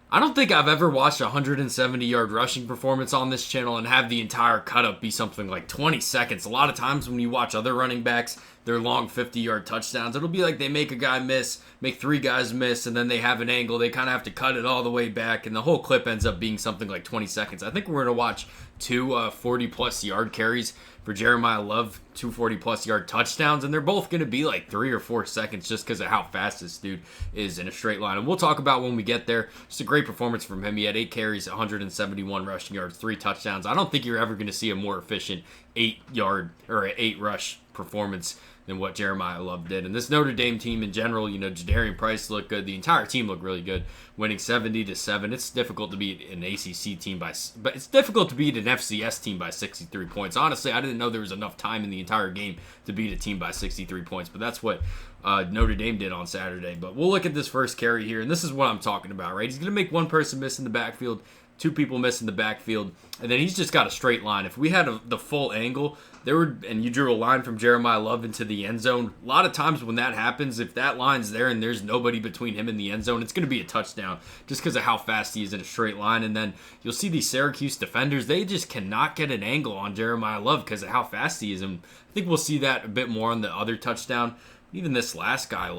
I don't think I've ever watched a 170-yard rushing performance on this channel and have the entire cut up be something like 20 seconds. A lot of times when you watch other running backs, their long 50-yard touchdowns, it'll be like they make a guy miss, make three guys miss, and then they have an angle. They kind of have to cut it all the way back, and the whole clip ends up being something like 20 seconds. I think we're going to watch two 40-plus yard carries for Jeremiyah Love, two 40-plus yard touchdowns, and they're both going to be like 3 or 4 seconds just because of how fast this dude is in a straight line. And we'll talk about when we get there. Just a great performance from him. He had 8 carries, 171 rushing yards, 3 touchdowns. I don't think you're ever going to see a more efficient 8-yard or 8-rush performance than what Jeremiyah Love did. And this Notre Dame team in general, Jadarian Price looked good. The entire team looked really good, winning 70-7. It's difficult to beat an ACC team but it's difficult to beat an FCS team by 63 points. Honestly, I didn't know there was enough time in the entire game to beat a team by 63 points, but that's what Notre Dame did on Saturday. But we'll look at this first carry here, and this is what I'm talking about, right? He's going to make one person miss in the backfield, 2 people miss in the backfield, and then he's just got a straight line. If we had the full angle, and you drew a line from Jeremiyah Love into the end zone, a lot of times when that happens, if that line's there and there's nobody between him and the end zone, it's going to be a touchdown just because of how fast he is in a straight line. And then you'll see these Syracuse defenders, they just cannot get an angle on Jeremiyah Love because of how fast he is. And I think we'll see that a bit more on the other touchdown. Even this last guy,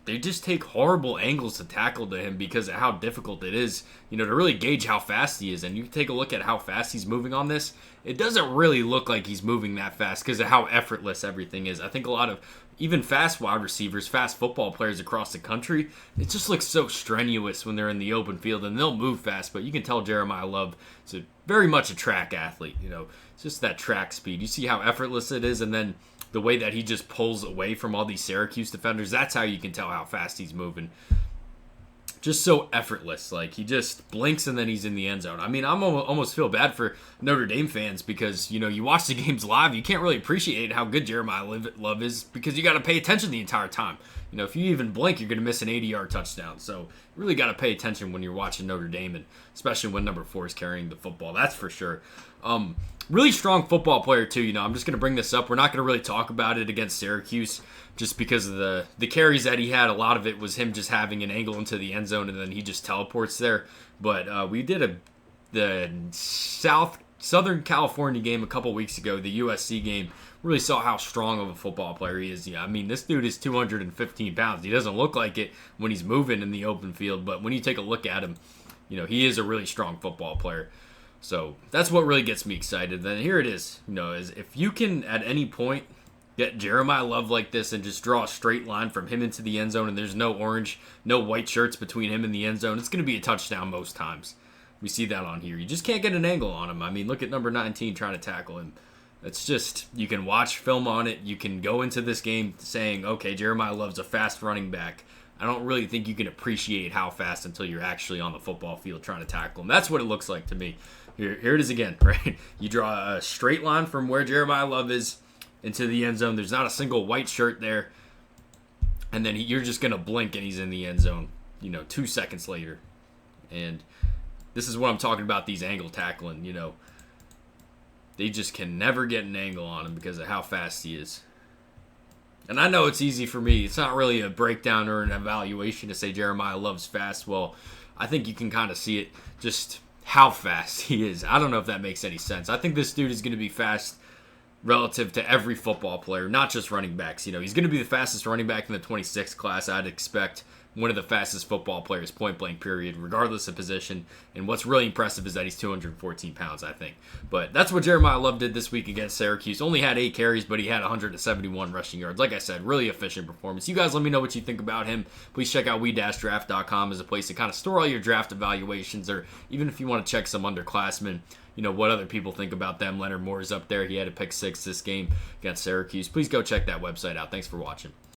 they just take horrible angles to tackle to him because of how difficult it is, to really gauge how fast he is. And you take a look at how fast he's moving on this, it doesn't really look like he's moving that fast because of how effortless everything is. I think a lot of even fast wide receivers, fast football players across the country, it just looks so strenuous when they're in the open field, and they'll move fast, but you can tell Jeremiyah Love is very much a track athlete. It's just that track speed. You see how effortless it is, and then the way that he just pulls away from all these Syracuse defenders, that's how you can tell how fast he's moving. Just so effortless. He just blinks and then he's in the end zone. I mean, I'm almost feel bad for Notre Dame fans because, you watch the games live, you can't really appreciate how good Jeremiyah Love is because you got to pay attention the entire time. If you even blink, you're going to miss an 80-yard touchdown. So you really got to pay attention when you're watching Notre Dame, and especially when number 4 is carrying the football. That's for sure. Really strong football player, too. I'm just going to bring this up. We're not going to really talk about it against Syracuse just because of the carries that he had. A lot of it was him just having an angle into the end zone, and then he just teleports there. But we did the Southern California game a couple weeks ago, the USC game. Really saw how strong of a football player he is. I mean, this dude is 215 pounds. He doesn't look like it when he's moving in the open field, but when you take a look at him, he is a really strong football player. So that's what really gets me excited. Then here it is. Is if you can at any point get Jeremiyah Love like this and just draw a straight line from him into the end zone, and there's no white shirts between him and the end zone, it's going to be a touchdown most times. We see that on here. You just can't get an angle on him. I mean, look at number 19 trying to tackle him. It's just, you can watch film on it. You can go into this game saying, okay, Jeremiyah Love's a fast running back. I don't really think you can appreciate how fast until you're actually on the football field trying to tackle him. That's what it looks like to me. Here it is again, right? You draw a straight line from where Jeremiyah Love is into the end zone. There's not a single white shirt there. And then you're just going to blink and he's in the end zone, 2 seconds later. And this is what I'm talking about, these angle tackling, They just can never get an angle on him because of how fast he is. And I know it's easy for me. It's not really a breakdown or an evaluation to say Jeremiyah Love's fast. Well, I think you can kind of see it, just how fast he is. I don't know if that makes any sense. I think this dude is going to be fast relative to every football player, not just running backs. He's going to be the fastest running back in the 26th class. I'd expect one of the fastest football players, point blank period, regardless of position. And what's really impressive is that he's 214 pounds, I think. But that's what Jeremiyah Love did this week against Syracuse. Only had 8 carries, but he had 171 rushing yards. Like I said, really efficient performance. You guys let me know what you think about him. Please check out we-draft.com as a place to kind of store all your draft evaluations, or even if you want to check some underclassmen, what other people think about them. Leonard Moore is up there. He had a pick 6 this game against Syracuse. Please go check that website out. Thanks for watching.